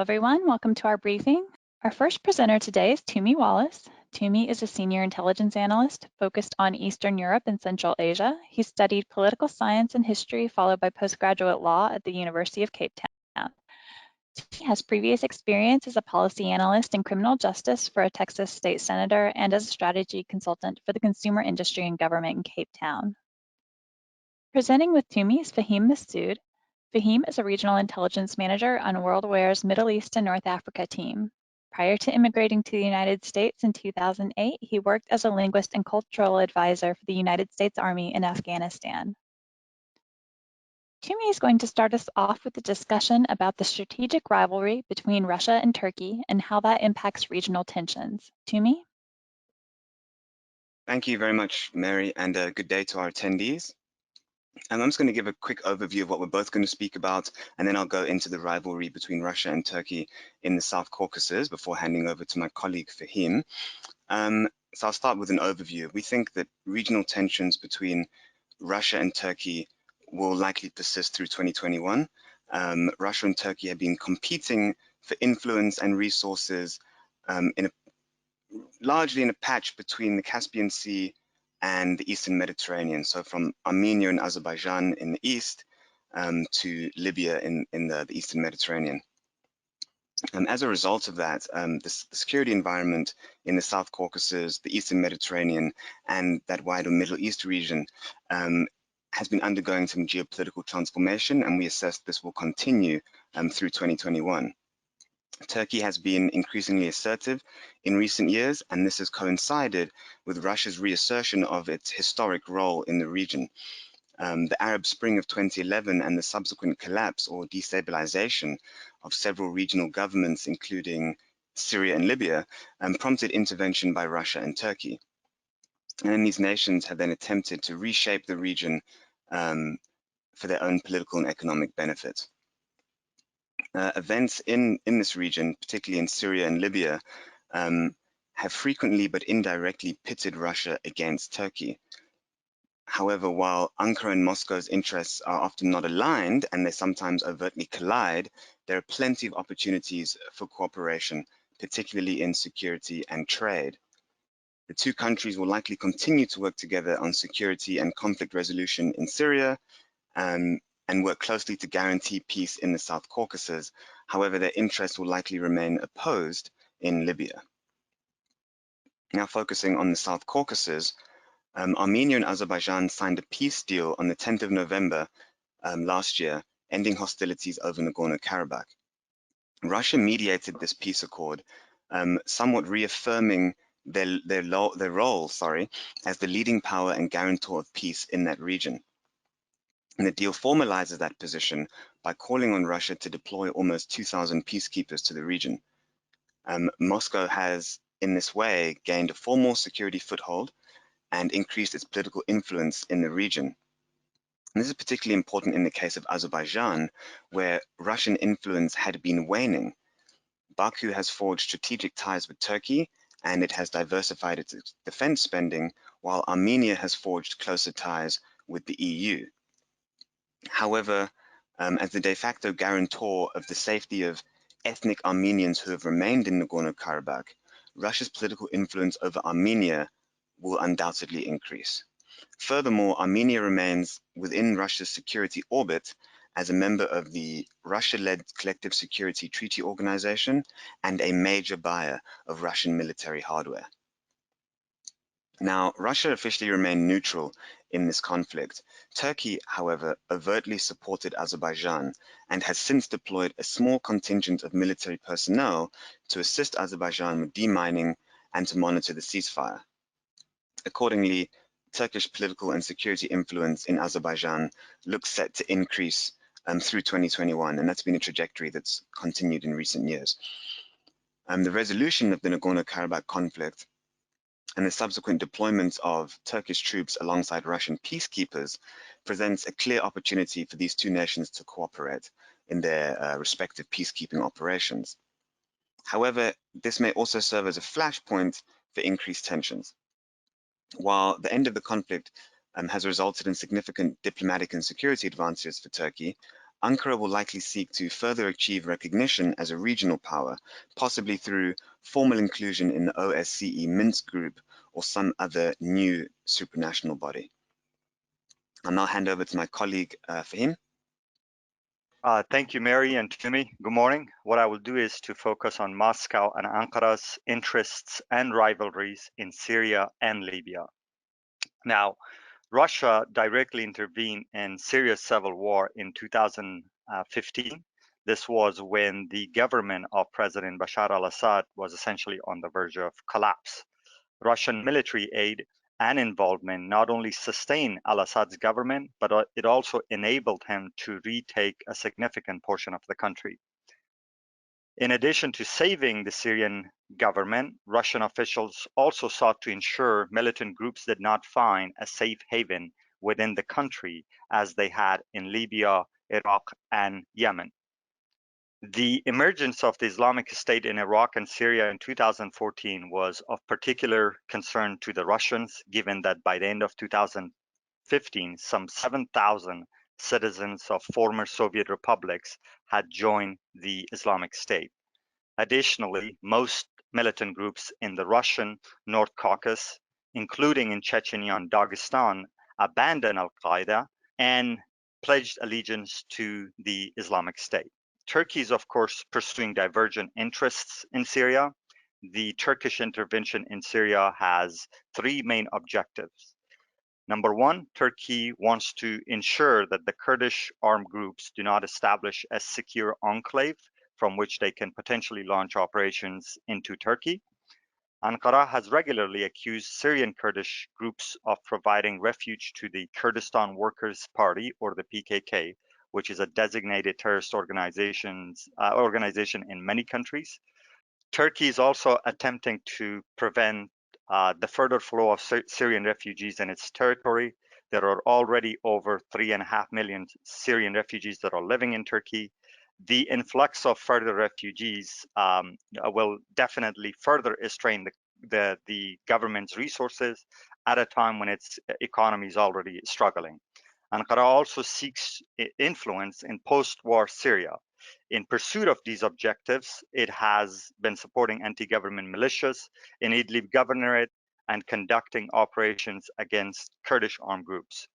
everyone. Welcome to our briefing. Our first presenter today is Tumi Wallace. Tumi is a senior intelligence analyst focused on Eastern Europe and Central Asia. He studied political science and history, followed by postgraduate law at the University of Cape Town. Tumi has previous experience as a policy analyst in criminal justice for a Texas state senator and as a strategy consultant for the consumer industry and government in Cape Town. Presenting with Tumi is Fahim Massoud. Fahim is a regional intelligence manager on WorldWare's Middle East and North Africa team. Prior to immigrating to the United States in 2008, he worked as a linguist and cultural advisor for the United States Army in Afghanistan. Tumi is going to start us off with a discussion about the strategic rivalry between Russia and Turkey and how that impacts regional tensions. Tumi? Thank you very much, Mary, and good day to our attendees. I'm just going to give a quick overview of what we're both going to speak about, and then I'll go into the rivalry between Russia and Turkey in the South Caucasus before handing over to my colleague Fahim. So I'll start with an overview. We think that regional tensions between Russia and Turkey will likely persist through 2021. Russia and Turkey have been competing for influence and resources largely in a patch between the Caspian Sea and the Eastern Mediterranean, so from Armenia and Azerbaijan in the east to Libya in the Eastern Mediterranean. As a result of that, the security environment in the South Caucasus, the Eastern Mediterranean, and that wider Middle East region has been undergoing some geopolitical transformation, and we assess this will continue through 2021. Turkey has been increasingly assertive in recent years, and this has coincided with Russia's reassertion of its historic role in the region. The Arab Spring of 2011 and the subsequent collapse or destabilization of several regional governments, including Syria and Libya, prompted intervention by Russia and Turkey. And then these nations have then attempted to reshape the region for their own political and economic benefit. Events in this region, particularly in Syria and Libya, have frequently but indirectly pitted Russia against Turkey. However, while Ankara and Moscow's interests are often not aligned and they sometimes overtly collide, there are plenty of opportunities for cooperation, particularly in security and trade. The two countries will likely continue to work together on security and conflict resolution in Syria, and work closely to guarantee peace in the South Caucasus. However, their interests will likely remain opposed in Libya. Now focusing on the South Caucasus, Armenia and Azerbaijan signed a peace deal on the 10th of November last year, ending hostilities over Nagorno-Karabakh. Russia mediated this peace accord, somewhat reaffirming their role as the leading power and guarantor of peace in that region. And the deal formalizes that position by calling on Russia to deploy almost 2,000 peacekeepers to the region. Moscow has, in this way, gained a formal security foothold and increased its political influence in the region. And this is particularly important in the case of Azerbaijan, where Russian influence had been waning. Baku has forged strategic ties with Turkey, and it has diversified its defense spending, while Armenia has forged closer ties with the EU. However, as the de facto guarantor of the safety of ethnic Armenians who have remained in Nagorno-Karabakh, Russia's political influence over Armenia will undoubtedly increase. Furthermore, Armenia remains within Russia's security orbit as a member of the Russia-led Collective Security Treaty Organization and a major buyer of Russian military hardware. Now, Russia officially remained neutral in this conflict. Turkey, however, overtly supported Azerbaijan and has since deployed a small contingent of military personnel to assist Azerbaijan with demining and to monitor the ceasefire. Accordingly, Turkish political and security influence in Azerbaijan looks set to increase through 2021, and that's been a trajectory that's continued in recent years. The resolution of the Nagorno-Karabakh conflict and the subsequent deployment of Turkish troops alongside Russian peacekeepers presents a clear opportunity for these two nations to cooperate in their respective peacekeeping operations. However, this may also serve as a flashpoint for increased tensions. While the end of the conflict has resulted in significant diplomatic and security advantages for Turkey, Ankara will likely seek to further achieve recognition as a regional power, possibly through formal inclusion in the OSCE Minsk group or some other new supranational body. I'll now hand over to my colleague Fahim. Thank you, Mary and Tumi. Good morning. What I will do is to focus on Moscow and Ankara's interests and rivalries in Syria and Libya. Now, Russia directly intervened in Syria's civil war in 2015. This was when the government of President Bashar al-Assad was essentially on the verge of collapse. Russian military aid and involvement not only sustained al-Assad's government, but it also enabled him to retake a significant portion of the country. In addition to saving the Syrian government, Russian officials also sought to ensure militant groups did not find a safe haven within the country as they had in Libya, Iraq, and Yemen. The emergence of the Islamic State in Iraq and Syria in 2014 was of particular concern to the Russians, given that by the end of 2015, some 7,000 citizens of former Soviet republics had joined the Islamic State. Additionally, most militant groups in the Russian North Caucasus, including in Chechnya and Dagestan, abandoned al-Qaeda and pledged allegiance to the Islamic State. Turkey is, of course, pursuing divergent interests in Syria. The Turkish intervention in Syria has three main objectives. Number one, Turkey wants to ensure that the Kurdish armed groups do not establish a secure enclave from which they can potentially launch operations into Turkey. Ankara has regularly accused Syrian Kurdish groups of providing refuge to the Kurdistan Workers' Party, or the PKK, which is a designated terrorist organization in many countries. Turkey is also attempting to prevent the further flow of Syrian refugees in its territory. There are already over 3.5 million Syrian refugees that are living in Turkey. The influx of further refugees will definitely further strain the government's resources at a time when its economy is already struggling. Ankara also seeks influence in post-war Syria. In pursuit of these objectives, it has been supporting anti-government militias in Idlib Governorate and conducting operations against Kurdish armed groups.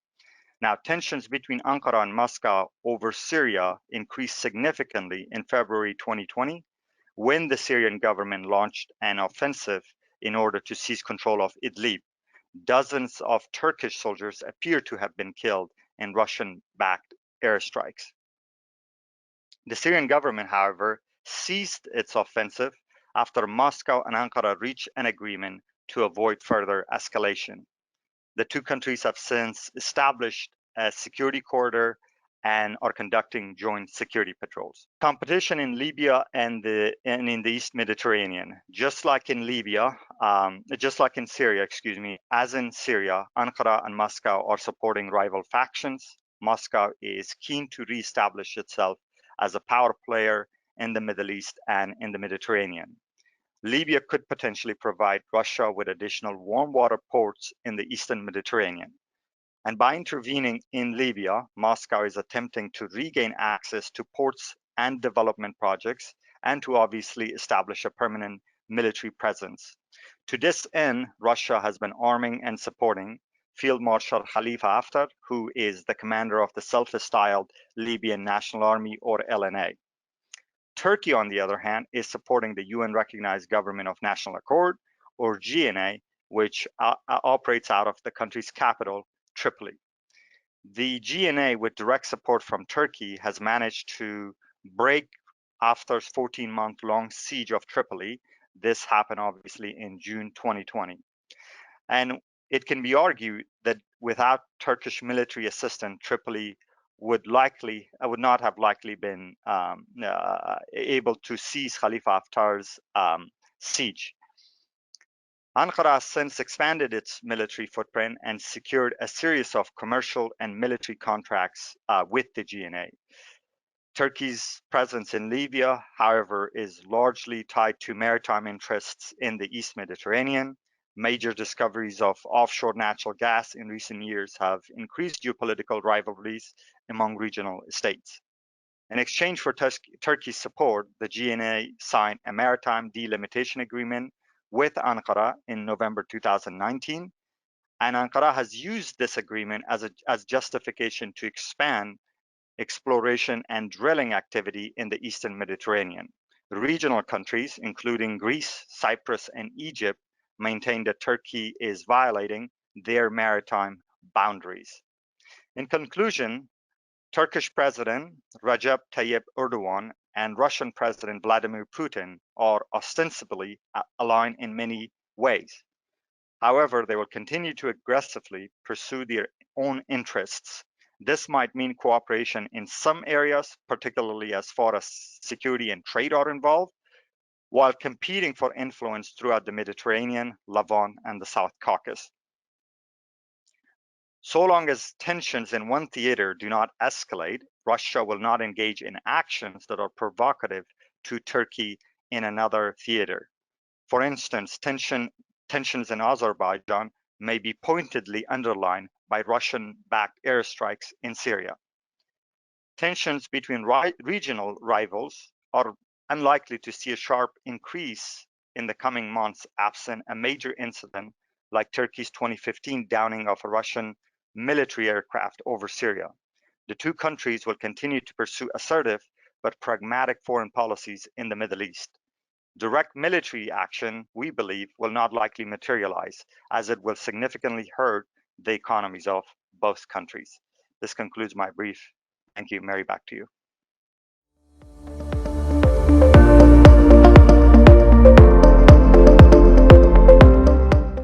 Now, tensions between Ankara and Moscow over Syria increased significantly in February 2020 when the Syrian government launched an offensive in order to seize control of Idlib. Dozens of Turkish soldiers appear to have been killed in Russian-backed airstrikes. The Syrian government, however, ceased its offensive after Moscow and Ankara reached an agreement to avoid further escalation. The two countries have since established a security corridor and are conducting joint security patrols. Competition in Libya and in the East Mediterranean, just like in Syria, as in Syria, Ankara and Moscow are supporting rival factions. Moscow is keen to reestablish itself as a power player in the Middle East and in the Mediterranean. Libya could potentially provide Russia with additional warm water ports in the Eastern Mediterranean. And by intervening in Libya, Moscow is attempting to regain access to ports and development projects, and to obviously establish a permanent military presence. To this end, Russia has been arming and supporting Field Marshal Khalifa Haftar, who is the commander of the self-styled Libyan National Army, or LNA. Turkey, on the other hand, is supporting the UN-recognized Government of National Accord, or GNA, which operates out of the country's capital, Tripoli. The GNA, with direct support from Turkey, has managed to break Haftar's 14-month-long siege of Tripoli. This happened obviously in June 2020. And it can be argued that without Turkish military assistance, Tripoli would not have likely been able to seize Khalifa Haftar's siege. Ankara has since expanded its military footprint and secured a series of commercial and military contracts with the GNA. Turkey's presence in Libya, however, is largely tied to maritime interests in the East Mediterranean. Major discoveries of offshore natural gas in recent years have increased geopolitical rivalries among regional states. In exchange for Turkey's support, the GNA signed a maritime delimitation agreement with Ankara in November 2019, and Ankara has used this agreement as justification to expand exploration and drilling activity in the Eastern Mediterranean. Regional countries, including Greece, Cyprus, and Egypt, maintain that Turkey is violating their maritime boundaries. In conclusion, Turkish President Recep Tayyip Erdogan and Russian President Vladimir Putin are ostensibly aligned in many ways. However, they will continue to aggressively pursue their own interests. This might mean cooperation in some areas, particularly as far as security and trade are involved, while competing for influence throughout the Mediterranean, Levant, and the South Caucasus. So long as tensions in one theater do not escalate, Russia will not engage in actions that are provocative to Turkey in another theater. For instance, tensions in Azerbaijan may be pointedly underlined by Russian-backed airstrikes in Syria. Tensions between regional rivals are unlikely to see a sharp increase in the coming months absent a major incident like Turkey's 2015 downing of a Russian military aircraft over Syria. The two countries will continue to pursue assertive but pragmatic foreign policies in the Middle East. Direct military action, we believe, will not likely materialize, as it will significantly hurt the economies of both countries. This concludes my brief. Thank you. Mary, back to you.